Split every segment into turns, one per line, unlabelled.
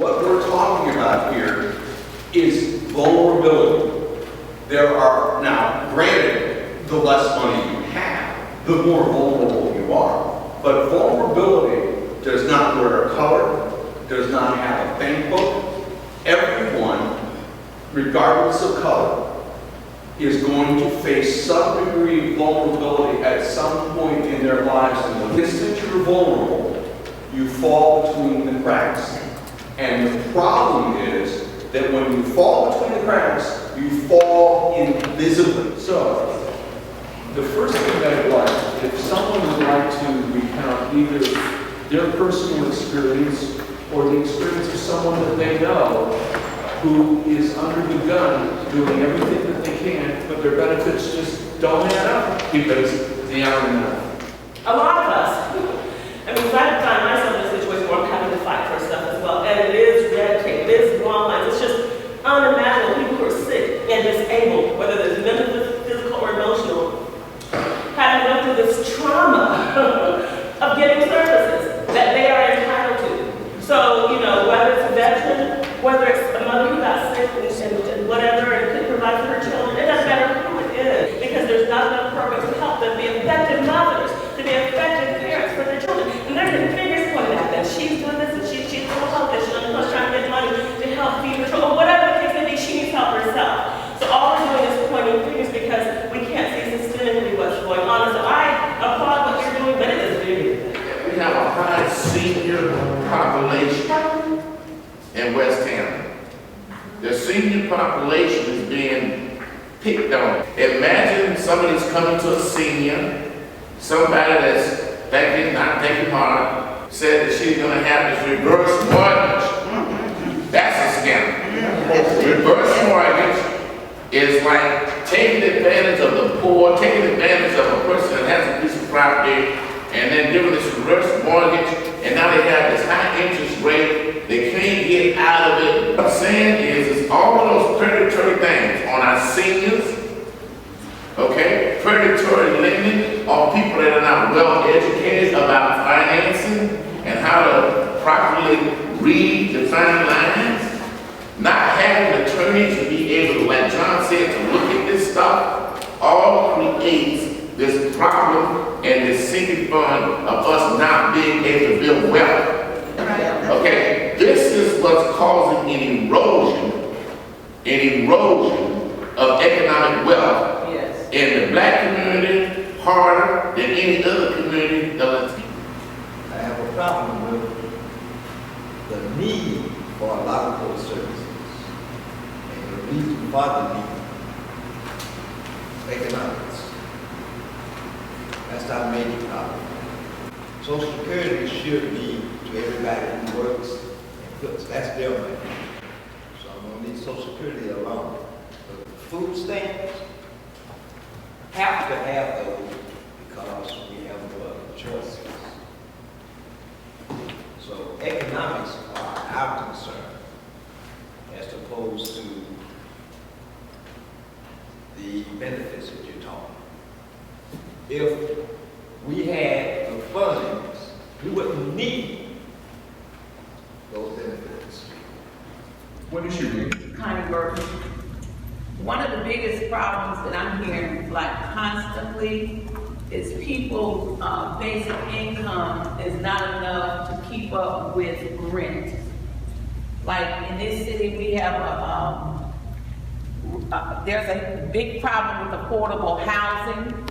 What we're talking about here is vulnerability. There are, now, granted, the less money you have, the more vulnerable you are. But vulnerability does not wear a color, does not have a bank book. Everyone, regardless of color, is going to face some degree of vulnerability at some point in their lives. And when this is you're vulnerable, you fall between the cracks. And the problem is that when you fall between the cracks, you fall invisibly.
So, the first thing that I'd like, if someone would like to recount either their personal experience or the experience of someone that they know who is under the gun doing everything that they can, but their benefits just don't add up because they aren't enough.
A lot of us. I mean, I find myself in a situation where I'm having to fight for stuff as well. And it is red tape, it is long lines. It's just unimaginable. People who are sick and disabled, whether it's mental, physical, or emotional, having to go through this trauma of getting services that they are entitled to. So, you know, whether it's a veteran, whether it's a mother who got sick and whatever and couldn't provide for her children, it doesn't matter who it is, because there's not enough programs to help them be effective mothers, to be effective parents for their children. And there's been fingers pointed at them. She's doing this and she's doing help this, she's trying to get money to help feed her children, whatever the case may be, she needs help herself. So all we're doing is pointing fingers because we can't see systemically what's going on. So I applaud what you're doing, but it is very good.
We have a high senior population in West Hampton. The senior population is being picked on. Imagine somebody's coming to a senior, somebody that's thinking, not thinking hard, said that she's going to have this reverse mortgage. That's a scam. Reverse mortgage is like taking advantage of the poor, taking advantage of a person that has a piece of property, and then giving this reverse mortgage, and now they have this high interest rate. They can't get out of it. What I'm saying is all of those predatory things on our seniors, okay? Predatory lending on people that are not well educated about financing and how to properly read the fine lines. Not having attorneys to be able to, like John said, to look at this stuff, all creates this problem and this sinking fund of us not being able to build wealth. Okay, this is what's causing an erosion of economic wealth in the black community harder than any other community.
I have a problem with the need for a lot of those services. And the reason for the need, economics. That's our major problem. Social Security should be to everybody who works and cooks. That's their money. So I'm going to leave Social Security alone. But the food stamps have to have those because we have no other choices. So economics are our concern as opposed to the benefits that you're talking. If we had the funds, we wouldn't need those benefits.
What is your name?
Connie Burton. One of the biggest problems that I'm hearing like constantly is people's basic income is not enough to keep up with rent. Like in this city, we have there's a big problem with affordable housing.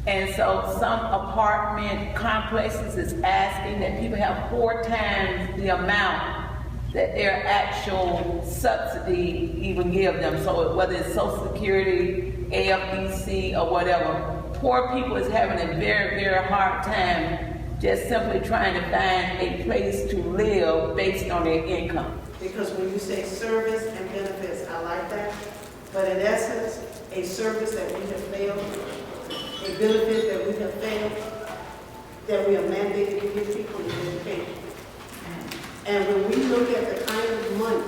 And so some apartment complexes is asking that people have 4 times the amount that their actual subsidy even give them. So whether it's Social Security, AFDC, or whatever, poor people is having a very, very hard time just simply trying to find a place to live based on their income.
Because when you say service and benefits, I like that. But in essence, a service that we have failed, a benefit that we have failed, that we are mandated to give people is education. And when we look at the kind of money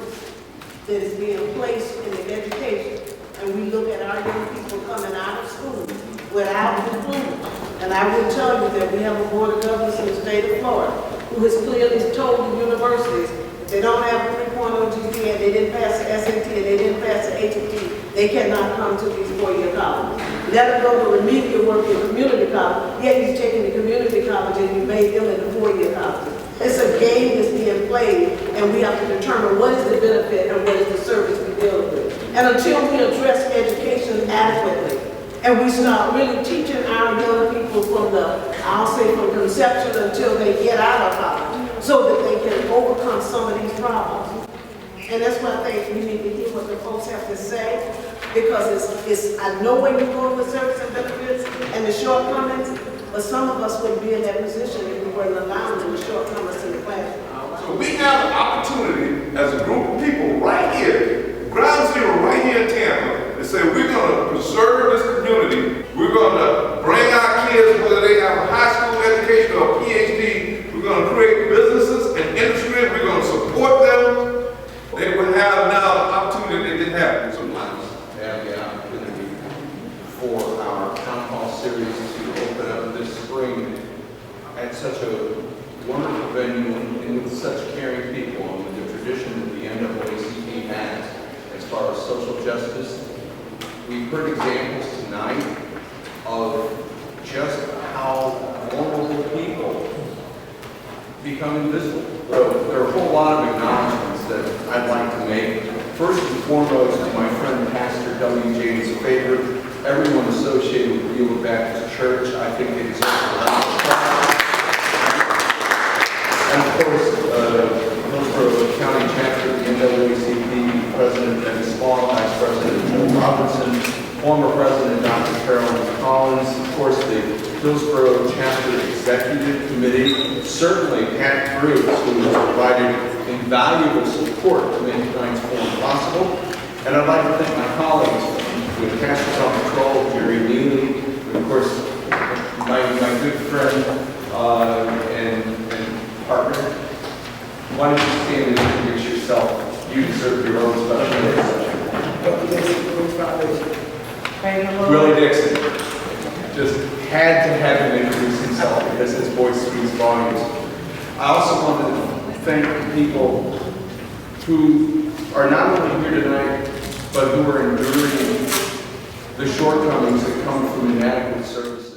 that is being placed in the education, and we look at our young people coming out of school without diploma, and I will tell you that we have a board of governors in the state of Florida who has clearly told the universities If they don't have a 3.0 GPA and they didn't pass the SAT and they didn't pass the ACT, they cannot come to these four-year colleges. Let them go to remedial work in community college, yet you're taking the community college and you made them into four-year colleges. It's a game that's being played, and we have to determine what is the benefit and what is the service we deal with. And until we address education adequately, and we start really teaching our young people from from conception until they get out of college, so that they can overcome some of these problems. And that's why I think we need to hear what the folks have to say, because I know where you're going with service and benefits and the shortcomings, but some of us wouldn't be in that position if we weren't allowing the shortcomings in the classroom.
So we have an opportunity as a group of people right here, ground zero right here in Tampa, to say we're going to preserve this community. We're going to bring our kids, whether they have a high school education or a PhD, we're going to create businesses and industry, we're going to support them. They would have now the opportunity they didn't have sometimes.
Have the opportunity for our town hall series to open up this spring at such a wonderful venue and with such caring people, and with the tradition that the NAACP has as far as social justice. We've heard examples tonight of just how vulnerable people become invisible. There are a whole lot of acknowledgments that I'd like to make. First and foremost, to my friend Pastor W. James Faber, everyone associated with Beulah Baptist Church, I think they deserve a lot of applause. And of course, Hillsborough County Chapter of the NAACP, President Dennis Long, Vice President Joe Robertson, former President Dr. Carolyn Collins, of course the Hillsborough Chapter Executive Committee, certainly Pat Cruz, who has provided invaluable support to make tonight's forum possible. And I'd like to thank my colleagues with Pastors on Patrol, Jerry Neely, and of course my good friend and partner. Why don't you stand and introduce yourself? You deserve your own special introduction. Willie Dixon. Just had to have him introduce himself because his voice speaks volumes. I also wanted to thank the people who are not only here tonight, but who are enduring the shortcomings that come from inadequate service.